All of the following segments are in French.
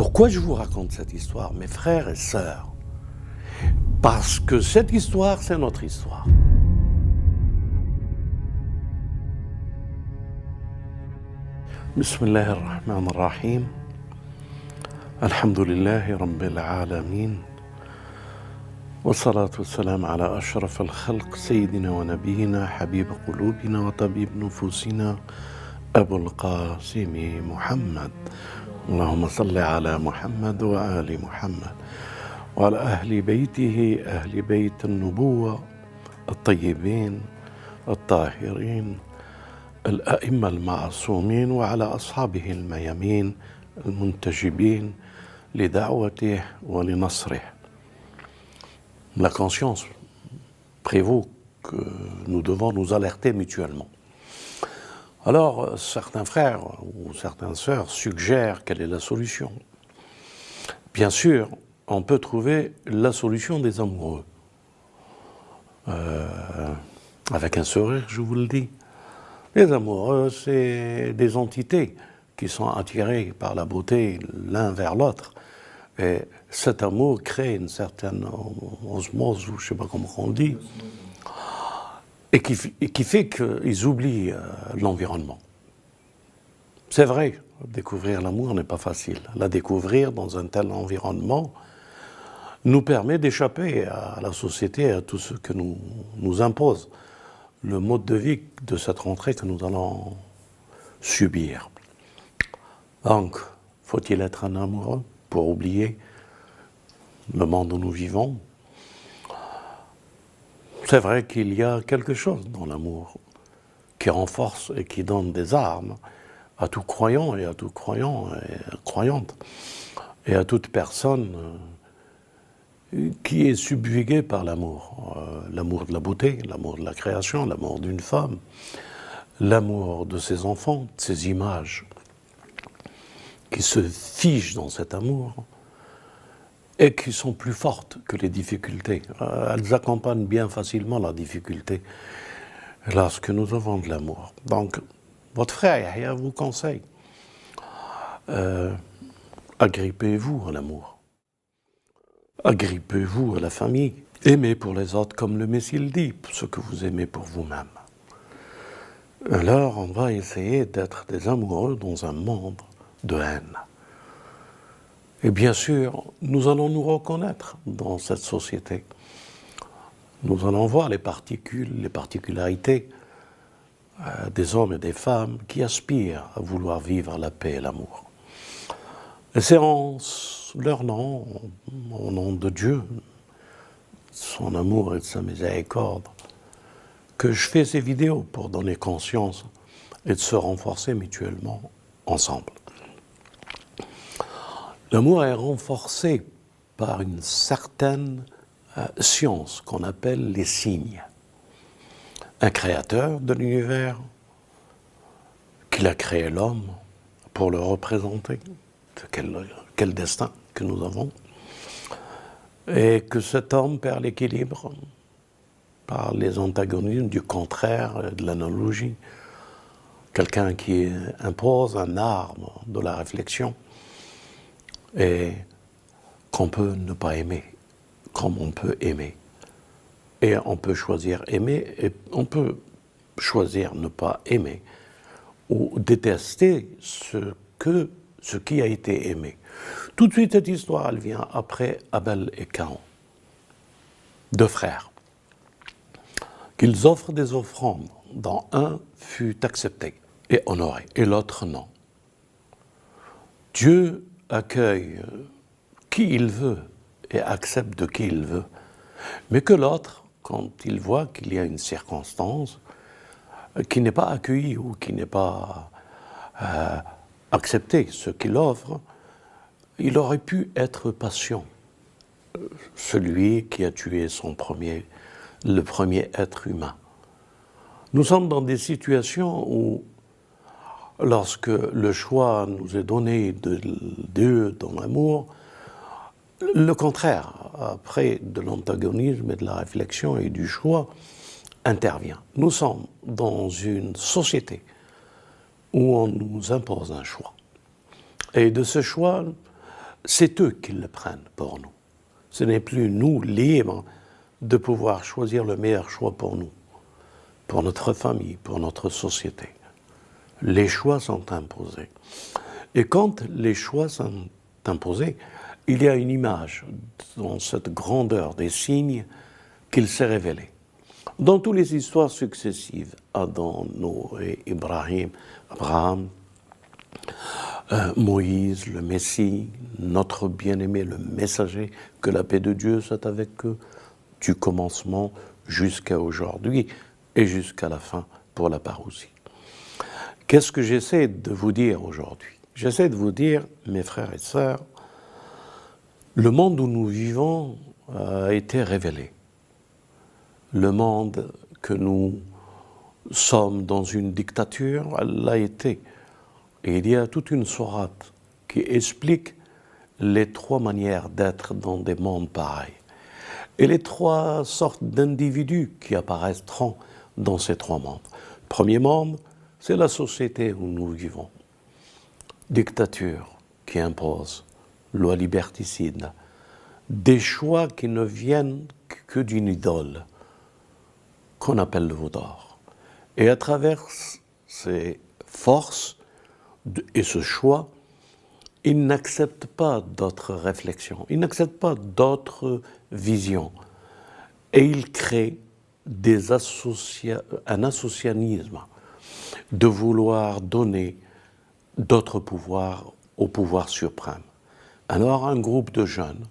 Pourquoi je vous raconte cette histoire, mes frères et sœurs? Parce que cette histoire, c'est notre histoire. Bismillah ar-Rahman ar-Rahim. Alhamdulillahi Rabbil Alamin. والصلاة والسلام على أشرف الخلق سيدنا ونبينا حبيب قلوبنا وطبيب نفوسنا أبو القاسم محمد. اللهم صل على محمد وآل محمد وعلى أهل بيته أهل بيت النبوة الطيبين الطاهرين الأئمة المعصومين وعلى أصحابه الميامين المنتجبين لدعوته ولنصره. La conscience prévaut que nous devons nous alerter mutuellement. Alors, certains frères ou certaines sœurs suggèrent quelle est la solution. Bien sûr, on peut trouver la solution des amoureux. Avec un sourire, je vous le dis. Les amoureux, c'est des entités qui sont attirées par la beauté l'un vers l'autre. Et cet amour crée une certaine osmose, ou je ne sais pas comment on dit, et qui fait qu'ils oublient l'environnement. C'est vrai, découvrir l'amour n'est pas facile. La découvrir dans un tel environnement nous permet d'échapper à la société, à tout ce que nous impose le mode de vie de cette rentrée que nous allons subir. Donc, faut-il être un amoureux pour oublier le monde où nous vivons? C'est vrai qu'il y a quelque chose dans l'amour qui renforce et qui donne des armes à tout croyant et à tout croyant et croyante et à toute personne qui est subjuguée par l'amour. L'amour de la beauté, l'amour de la création, l'amour d'une femme, l'amour de ses enfants, de ses images qui se figent dans cet amour et qui sont plus fortes que les difficultés. Elles accompagnent bien facilement la difficulté lorsque nous avons de l'amour. Donc, votre frère Yahya vous conseille, agrippez-vous à l'amour, agrippez-vous à la famille, aimez pour les autres comme le Messie le dit, ce que vous aimez pour vous-même. Alors, on va essayer d'être des amoureux dans un monde de haine. Et bien sûr, nous allons nous reconnaître dans cette société. Nous allons voir les particularités des hommes et des femmes qui aspirent à vouloir vivre la paix et l'amour. Et c'est en leur nom, au nom de Dieu, son amour et de sa miséricorde, que je fais ces vidéos pour donner conscience et de se renforcer mutuellement ensemble. L'amour est renforcé par une certaine science qu'on appelle les signes. Un créateur de l'univers, qu'il a créé l'homme pour le représenter, quel destin que nous avons, et que cet homme perd l'équilibre par les antagonismes du contraire, de l'analogie, quelqu'un qui impose un art de la réflexion, et qu'on peut ne pas aimer, comme on peut aimer. Et on peut choisir aimer, et on peut choisir ne pas aimer, ou détester ce qui a été aimé. Tout de suite, cette histoire, elle vient après Abel et Caïn, deux frères, qu'ils offrent des offrandes, dont un fut accepté et honoré, et l'autre non. Dieu accueille qui il veut et accepte de qui il veut, mais que l'autre, quand il voit qu'il y a une circonstance qui n'est pas accueillie ou qui n'est pas acceptée, ce qu'il offre, il aurait pu être patient. Celui qui a tué le premier être humain. Nous sommes dans des situations où, lorsque le choix nous est donné de Dieu dans l'amour, le contraire, après de l'antagonisme et de la réflexion et du choix, intervient. Nous sommes dans une société où on nous impose un choix. Et de ce choix, c'est eux qui le prennent pour nous. Ce n'est plus nous libres de pouvoir choisir le meilleur choix pour nous, pour notre famille, pour notre société. Les choix sont imposés. Et quand les choix sont imposés, il y a une image dans cette grandeur des signes qu'il s'est révélé. Dans toutes les histoires successives, Adam, Noé, Abraham, Moïse, le Messie, notre bien-aimé, le messager, que la paix de Dieu soit avec eux, du commencement jusqu'à aujourd'hui et jusqu'à la fin pour la parousie. Qu'est-ce que j'essaie de vous dire aujourd'hui? J'essaie de vous dire, mes frères et sœurs, le monde où nous vivons a été révélé. Le monde que nous sommes dans une dictature, elle l'a été. Et il y a toute une sourate qui explique les trois manières d'être dans des mondes pareils. Et les trois sortes d'individus qui apparaîtront dans ces trois mondes. Le premier monde, c'est la société où nous vivons. Dictature qui impose, loi liberticide, des choix qui ne viennent que d'une idole qu'on appelle le veau d'or. Et à travers ces forces et ce choix, ils n'acceptent pas d'autres réflexions, ils n'acceptent pas d'autres visions. Et ils créent un associanisme de vouloir donner d'autres pouvoirs au pouvoir suprême. Alors un groupe de jeunes,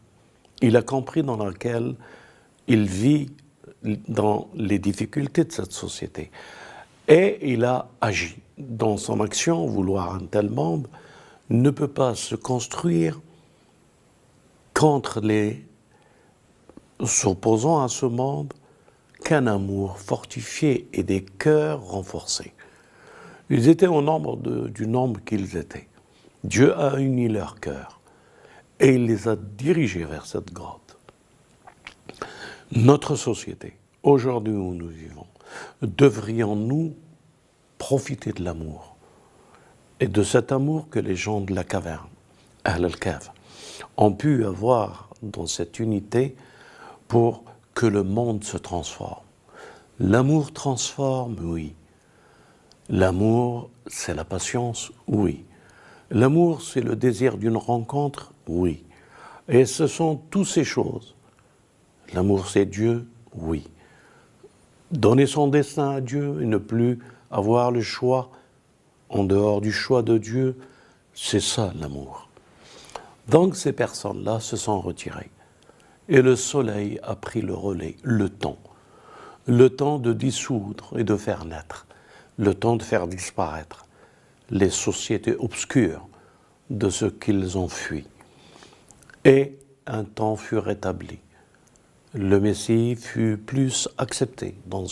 il a compris dans lequel il vit dans les difficultés de cette société. Et il a agi. Dans son action, vouloir un tel monde ne peut pas se construire contre les s'opposant à ce monde qu'un amour fortifié et des cœurs renforcés. Ils étaient au nombre du nombre qu'ils étaient. Dieu a uni leur cœur et il les a dirigés vers cette grotte. Notre société, aujourd'hui où nous vivons, devrions-nous profiter de l'amour et de cet amour que les gens de la caverne, Ahl al-Kahf, ont pu avoir dans cette unité pour que le monde se transforme. L'amour transforme, oui. L'amour, c'est la patience, oui. L'amour, c'est le désir d'une rencontre, oui. Et ce sont toutes ces choses. L'amour, c'est Dieu, oui. Donner son destin à Dieu et ne plus avoir le choix en dehors du choix de Dieu, c'est ça l'amour. Donc ces personnes-là se sont retirées. Et le soleil a pris le relais, le temps de dissoudre et de faire naître, le temps de faire disparaître les sociétés obscures de ce qu'ils ont fui. Et un temps fut rétabli. Le Messie fut plus accepté dans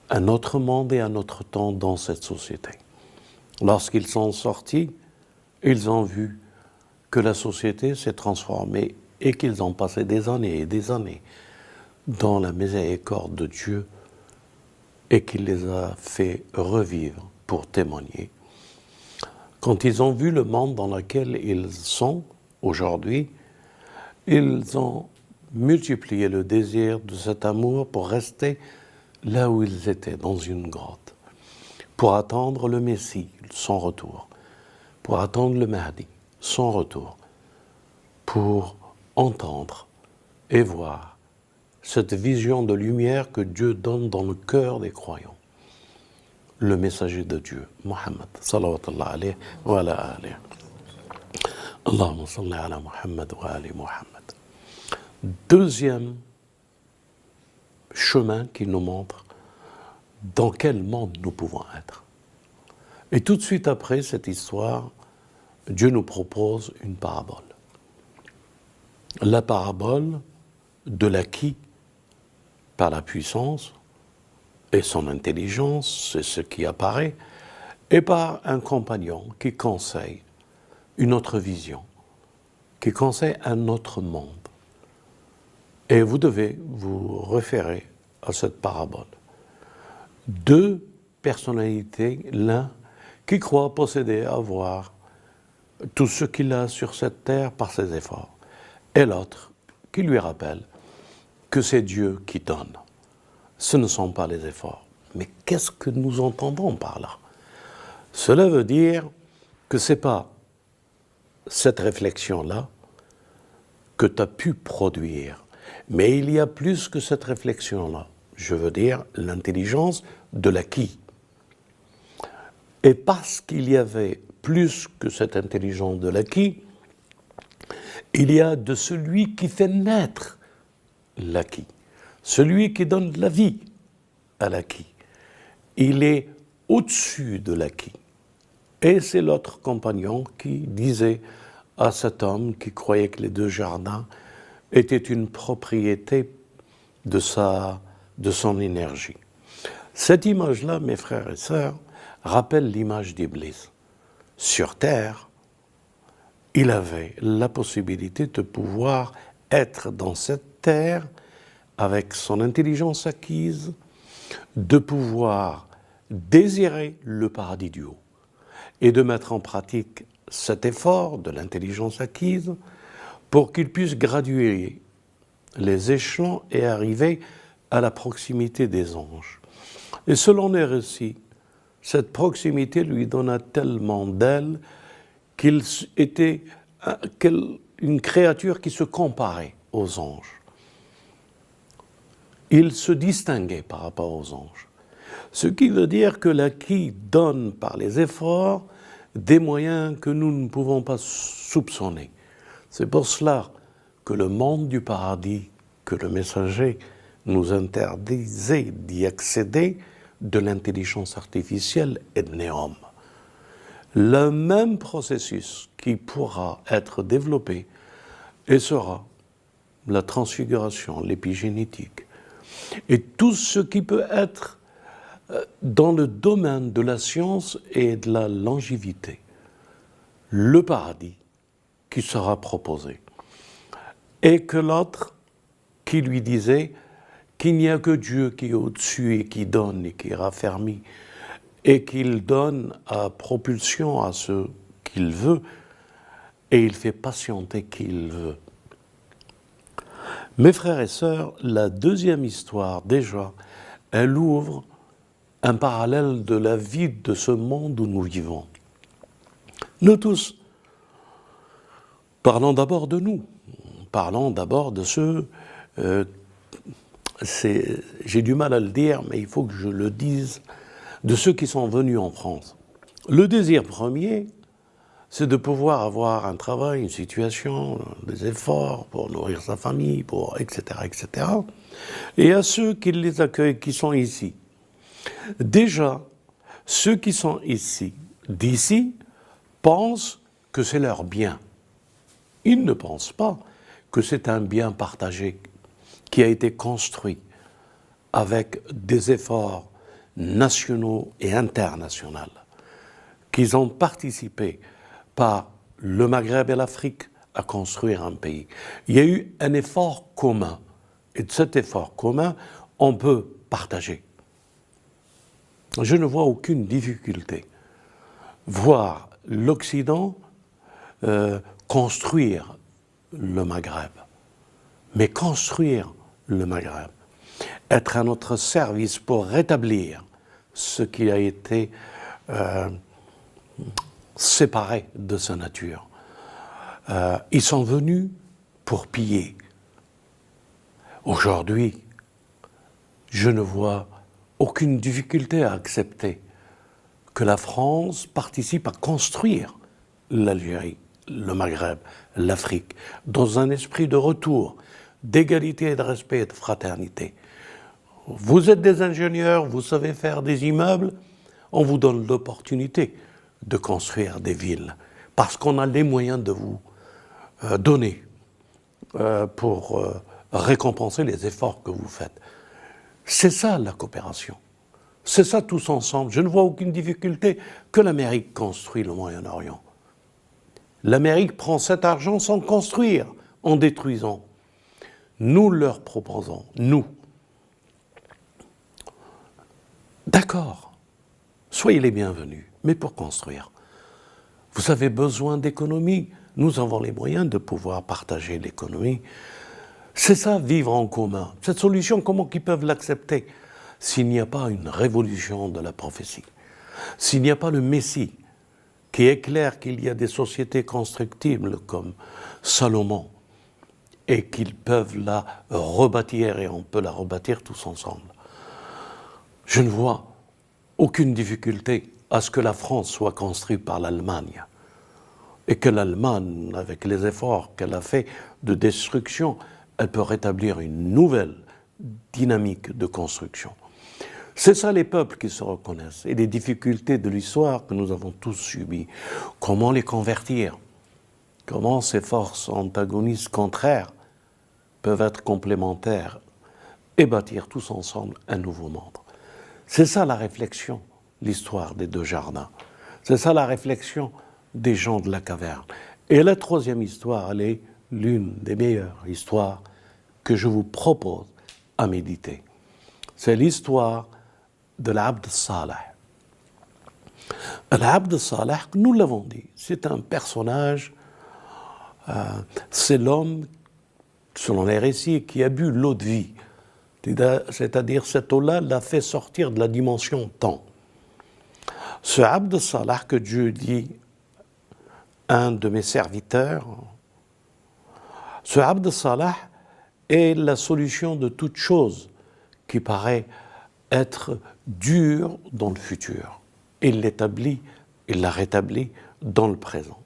un autre monde et un autre temps dans cette société. Lorsqu'ils sont sortis, ils ont vu que la société s'est transformée et qu'ils ont passé des années et des années dans la miséricorde de Dieu et qu'il les a fait revivre pour témoigner. Quand ils ont vu le monde dans lequel ils sont aujourd'hui, ils ont multiplié le désir de cet amour pour rester là où ils étaient, dans une grotte, pour attendre le Messie, son retour, pour attendre le Mahdi, son retour, pour entendre et voir cette vision de lumière que Dieu donne dans le cœur des croyants. Le messager de Dieu, Muhammad, sallallahu alayhi wa alayhi. Allahumma salli ala Muhammad wa ali Muhammad. Deuxième chemin qui nous montre dans quel monde nous pouvons être. Et tout de suite après cette histoire, Dieu nous propose une parabole. La parabole de l'acquis par la puissance et son intelligence, c'est ce qui apparaît, et par un compagnon qui conseille une autre vision, qui conseille un autre monde. Et vous devez vous référer à cette parabole. Deux personnalités, l'un qui croit posséder, avoir tout ce qu'il a sur cette terre par ses efforts. Et l'autre qui lui rappelle que c'est Dieu qui donne. Ce ne sont pas les efforts. Mais qu'est-ce que nous entendons par là? Cela veut dire que ce n'est pas cette réflexion-là que tu as pu produire. Mais il y a plus que cette réflexion-là. Je veux dire l'intelligence de l'acquis. Et parce qu'il y avait plus que cette intelligence de l'acquis, il y a de celui qui fait naître l'acquis, celui qui donne la vie à l'acquis. Il est au-dessus de l'acquis. Et c'est l'autre compagnon qui disait à cet homme qui croyait que les 2 jardins étaient une propriété de son énergie. Cette image-là, mes frères et sœurs, rappelle l'image d'Iblis. Sur terre, il avait la possibilité de pouvoir être dans cette terre avec son intelligence acquise, de pouvoir désirer le paradis du haut et de mettre en pratique cet effort de l'intelligence acquise pour qu'il puisse graduer les échelons et arriver à la proximité des anges. Et selon les récits, cette proximité lui donna tellement d'ailes qu'il était une créature qui se comparait aux anges. Il se distinguait par rapport aux anges. Ce qui veut dire que l'acquis donne par les efforts des moyens que nous ne pouvons pas soupçonner. C'est pour cela que le monde du paradis, que le messager nous interdisait d'y accéder, de l'intelligence artificielle et de néom. Le même processus qui pourra être développé et sera la transfiguration, l'épigénétique, et tout ce qui peut être dans le domaine de la science et de la longévité, le paradis qui sera proposé. Et que l'autre qui lui disait qu'il n'y a que Dieu qui est au-dessus et qui donne et qui raffermit et qu'il donne à propulsion à ce qu'il veut et il fait patienter qui il veut. Mes frères et sœurs, la deuxième histoire, déjà, elle ouvre un parallèle de la vie de ce monde où nous vivons. Nous tous, parlons d'abord de nous, parlons d'abord de ceux, j'ai du mal à le dire, mais il faut que je le dise, de ceux qui sont venus en France. Le désir premier, c'est de pouvoir avoir un travail, une situation, des efforts pour nourrir sa famille, etc., etc. Et à ceux qui les accueillent, qui sont ici. Déjà, ceux qui sont ici, d'ici, pensent que c'est leur bien. Ils ne pensent pas que c'est un bien partagé qui a été construit avec des efforts nationaux et internationaux, qu'ils ont participé par le Maghreb et l'Afrique à construire un pays. Il y a eu un effort commun, et de cet effort commun, on peut partager. Je ne vois aucune difficulté. Voir l'Occident construire le Maghreb, mais construire le Maghreb, être à notre service pour rétablir ce qui a été séparé de sa nature. Ils sont venus pour piller. Aujourd'hui, je ne vois aucune difficulté à accepter que la France participe à construire l'Algérie, le Maghreb, l'Afrique, dans un esprit de retour, d'égalité et de respect et de fraternité. Vous êtes des ingénieurs, vous savez faire des immeubles, on vous donne l'opportunité de construire des villes, parce qu'on a les moyens de vous donner pour récompenser les efforts que vous faites. C'est ça la coopération. C'est ça tous ensemble. Je ne vois aucune difficulté que l'Amérique construit le Moyen-Orient. L'Amérique prend cet argent sans construire, en détruisant. Nous leur proposons, nous. D'accord, soyez les bienvenus, mais pour construire. Vous avez besoin d'économie. Nous avons les moyens de pouvoir partager l'économie. C'est ça, vivre en commun. Cette solution, comment ils peuvent l'accepter s'il n'y a pas une révolution de la prophétie? S'il n'y a pas le Messie qui éclaire qu'il y a des sociétés constructibles comme Salomon et qu'ils peuvent la rebâtir et on peut la rebâtir tous ensemble. Je ne vois aucune difficulté à ce que la France soit construite par l'Allemagne et que l'Allemagne, avec les efforts qu'elle a fait de destruction, elle peut rétablir une nouvelle dynamique de construction. C'est ça les peuples qui se reconnaissent et les difficultés de l'histoire que nous avons tous subies. Comment les convertir? Comment ces forces antagonistes contraires peuvent être complémentaires et bâtir tous ensemble un nouveau monde? C'est ça la réflexion, l'histoire des deux jardins. C'est ça la réflexion des gens de la caverne. Et la troisième histoire, elle est l'une des meilleures histoires que je vous propose à méditer. C'est l'histoire de l'Abd Saleh. L'Abd Saleh, nous l'avons dit, c'est un personnage, c'est l'homme, selon les récits, qui a bu l'eau de vie. C'est-à-dire, cette eau-là l'a fait sortir de la dimension temps. Ce Abd Saleh que Dieu dit, un de mes serviteurs, ce Abd Saleh est la solution de toute chose qui paraît être dure dans le futur. Il l'établit, il la rétablit dans le présent.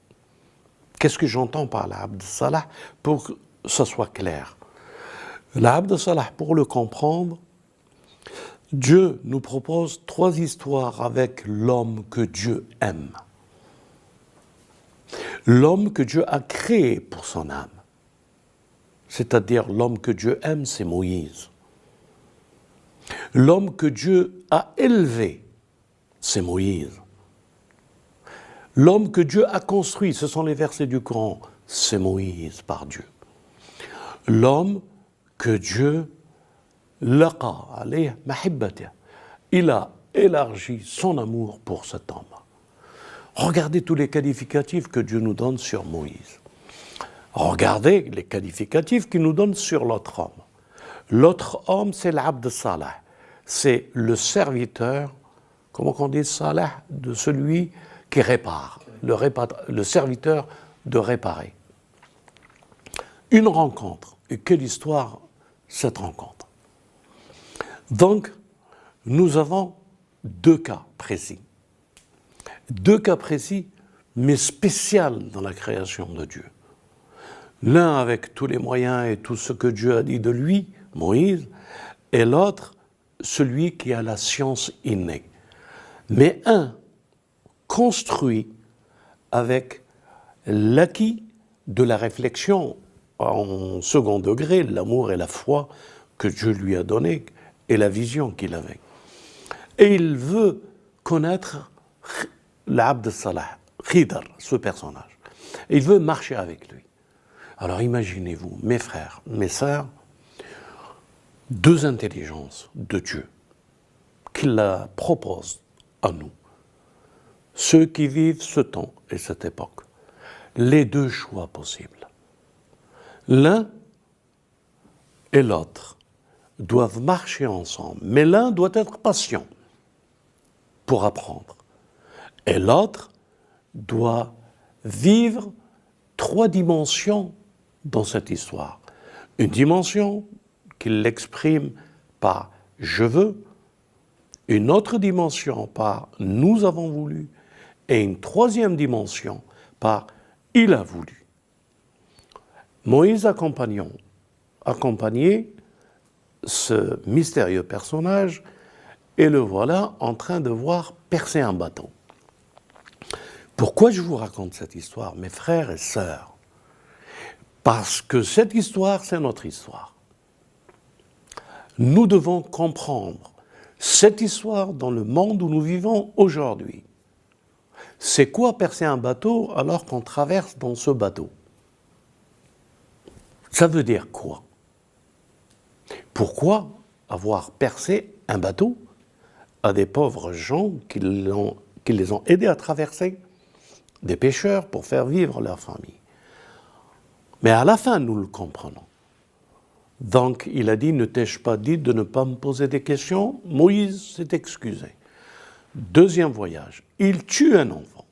Qu'est-ce que j'entends par l'Abd Saleh pour que ça soit clair? L'Abd Saleh, pour le comprendre, Dieu nous propose trois histoires avec l'homme que Dieu aime. L'homme que Dieu a créé pour son âme. C'est-à-dire l'homme que Dieu aime, c'est Moïse. L'homme que Dieu a élevé, c'est Moïse. L'homme que Dieu a construit, ce sont les versets du Coran, c'est Moïse par Dieu. L'homme que Dieu laqa alayhi mahibbatihi, il a élargi son amour pour cet homme. Regardez tous les qualificatifs que Dieu nous donne sur Moïse. Regardez les qualificatifs qu'il nous donne sur l'autre homme. L'autre homme, c'est l'Abd Saleh. C'est le serviteur, comment on dit Saleh, de celui qui répare, le serviteur de réparer. Une rencontre. Et quelle histoire, cette rencontre. Donc, nous avons deux cas précis. Deux cas précis, mais spéciaux dans la création de Dieu. L'un avec tous les moyens et tout ce que Dieu a dit de lui, Moïse, et l'autre, celui qui a la science innée. Mais un construit avec l'acquis de la réflexion en second degré, l'amour et la foi que Dieu lui a donné et la vision qu'il avait. Et il veut connaître l'Abd Saleh, Khidr, ce personnage. Et il veut marcher avec lui. Alors imaginez-vous, mes frères, mes sœurs, deux intelligences de Dieu qu'il la propose à nous. Ceux qui vivent ce temps et cette époque. Les deux choix possibles. L'un et l'autre doivent marcher ensemble, mais l'un doit être patient pour apprendre. Et l'autre doit vivre trois dimensions dans cette histoire. Une dimension qu'il l'exprime par « je veux », une autre dimension par « nous avons voulu » et une troisième dimension par « il a voulu ». Moïse accompagnait ce mystérieux personnage et le voilà en train de voir percer un bâton. Pourquoi je vous raconte cette histoire, mes frères et sœurs? Parce que cette histoire, c'est notre histoire. Nous devons comprendre cette histoire dans le monde où nous vivons aujourd'hui. C'est quoi percer un bateau alors qu'on traverse dans ce bateau? Ça veut dire quoi? Pourquoi avoir percé un bateau à des pauvres gens qui les ont aidés à traverser des pêcheurs pour faire vivre leur famille. Mais à la fin, nous le comprenons. Donc, il a dit, ne t'ai-je pas dit de ne pas me poser des questions? Moïse s'est excusé. Deuxième voyage, il tue un enfant.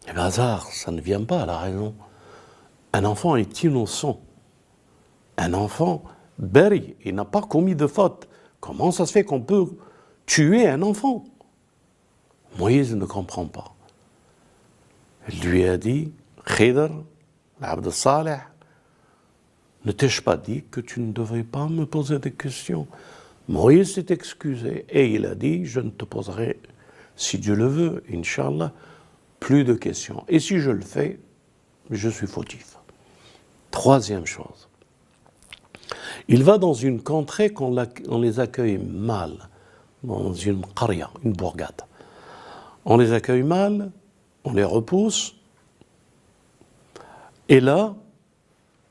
Et le hasard, ça ne vient pas à la raison. Un enfant est innocent. Un enfant, bari, il n'a pas commis de faute. Comment ça se fait qu'on peut tuer un enfant? Moïse ne comprend pas. Il lui a dit, Khidr, l'Abd Saleh, ne t'ai-je pas dit que tu ne devrais pas me poser des questions? Moïse s'est excusé et il a dit, je ne te poserai, si Dieu le veut, Inch'Allah, plus de questions. Et si je le fais, je suis fautif. Troisième chose. Il va dans une contrée qu'on les accueille mal, dans une qaria, une bourgade. On les accueille mal, on les repousse, et là,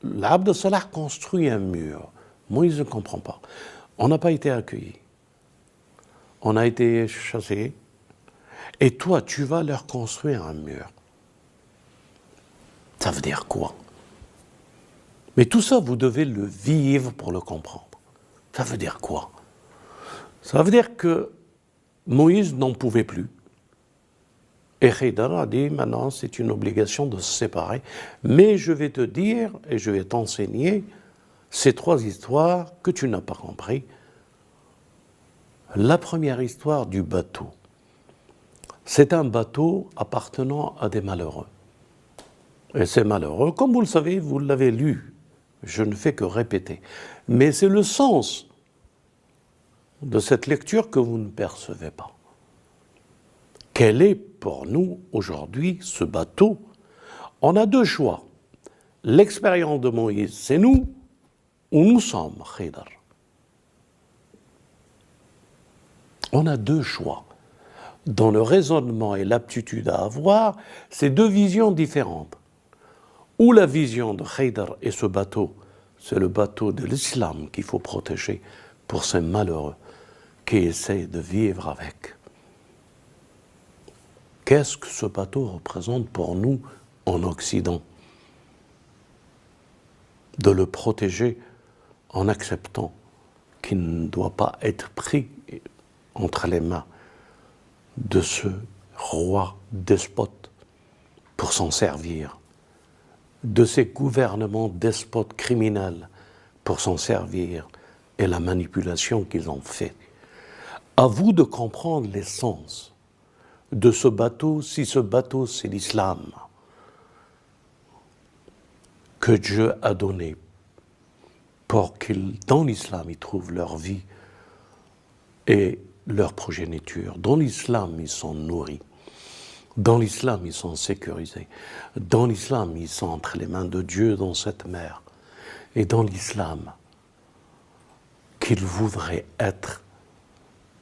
l'Abd Salah construit un mur. Moïse ne comprend pas. On n'a pas été accueillis. On a été chassés. Et toi, tu vas leur construire un mur. Ça veut dire quoi? Mais tout ça, vous devez le vivre pour le comprendre. Ça veut dire quoi? Ça veut dire que Moïse n'en pouvait plus. Et Khidr a dit, maintenant, c'est une obligation de se séparer. Mais je vais te dire, et je vais t'enseigner, ces trois histoires que tu n'as pas compris. La première histoire du bateau. C'est un bateau appartenant à des malheureux. Et ces malheureux, comme vous le savez, vous l'avez lu, je ne fais que répéter. Mais c'est le sens de cette lecture que vous ne percevez pas. Quel est pour nous aujourd'hui ce bateau? On a deux choix. L'expérience de Moïse, c'est nous, ou nous sommes Khidr. On a deux choix. Dans le raisonnement et l'aptitude à avoir, c'est deux visions différentes. Ou la vision de Khidr et ce bateau, c'est le bateau de l'islam qu'il faut protéger pour ces malheureux qui essaient de vivre avec. Qu'est-ce que ce bateau représente pour nous en Occident? De le protéger en acceptant qu'il ne doit pas être pris entre les mains de ce roi despote pour s'en servir, de ces gouvernements despotes criminels pour s'en servir et la manipulation qu'ils ont fait. À vous de comprendre l'essence de ce bateau, si ce bateau c'est l'islam que Dieu a donné pour qu'ils, dans l'islam, ils trouvent leur vie et leur progéniture. Dans l'islam, ils sont nourris. Dans l'islam, ils sont sécurisés. Dans l'islam, ils sont entre les mains de Dieu dans cette mer. Et dans l'islam, qu'ils voudraient être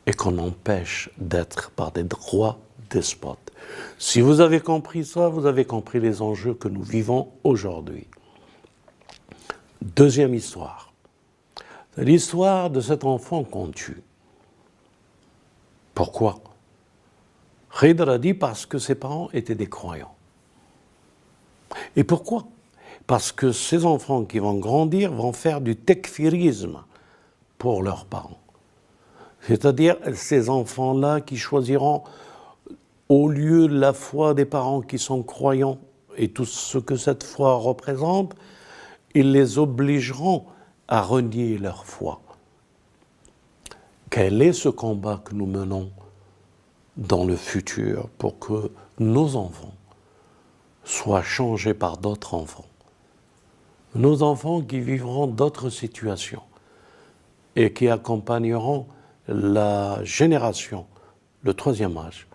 et qu'on empêche d'être par des rois despotes. Si vous avez compris ça, vous avez compris les enjeux que nous vivons aujourd'hui. Deuxième histoire. C'est l'histoire de cet enfant qu'on tue. Pourquoi? Khidr a dit parce que ses parents étaient des croyants. Et pourquoi? Parce que ces enfants qui vont grandir vont faire du tekfirisme pour leurs parents. C'est-à-dire ces enfants-là qui choisiront, au lieu de la foi des parents qui sont croyants et tout ce que cette foi représente, ils les obligeront à renier leur foi. Quel est ce combat que nous menons dans le futur pour que nos enfants soient changés par d'autres enfants? Nos enfants qui vivront d'autres situations et qui accompagneront la génération, le troisième âge,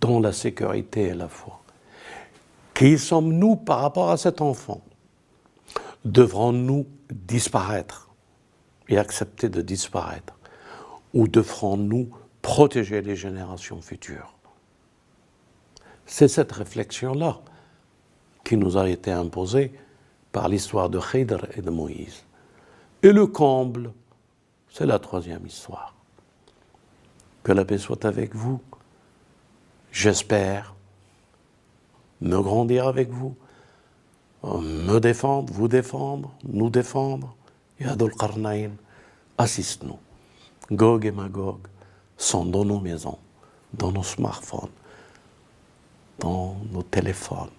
dans la sécurité et la foi. Qui sommes-nous par rapport à cet enfant? Devrons-nous disparaître et accepter de disparaître? Ou devrons-nous protéger les générations futures? C'est cette réflexion-là qui nous a été imposée par l'histoire de Khidr et de Moïse. Et le comble, c'est la troisième histoire. Que la paix soit avec vous. J'espère me grandir avec vous, me défendre, vous défendre, nous défendre. Ya Dhul Qarnayn, assiste-nous. Gog et Magog sont dans nos maisons, dans nos smartphones, dans nos téléphones,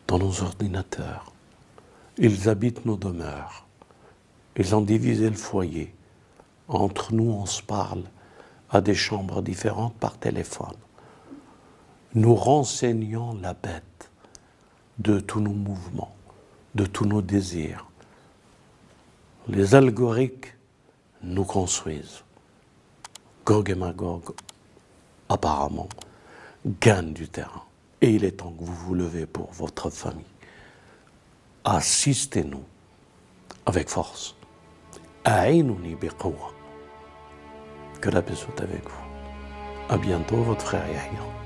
dans nos ordinateurs. Ils habitent nos demeures. Ils ont divisé le foyer. Entre nous, on se parle à des chambres différentes par téléphone. Nous renseignons la bête de tous nos mouvements, de tous nos désirs. Les algorithmes nous construisent. Gog et Magog, apparemment, gagnent du terrain. Et il est temps que vous vous levez pour votre famille. Assistez-nous avec force. Aïnouni biqawwa. Que la paix soit avec vous. À bientôt, votre frère Yahya.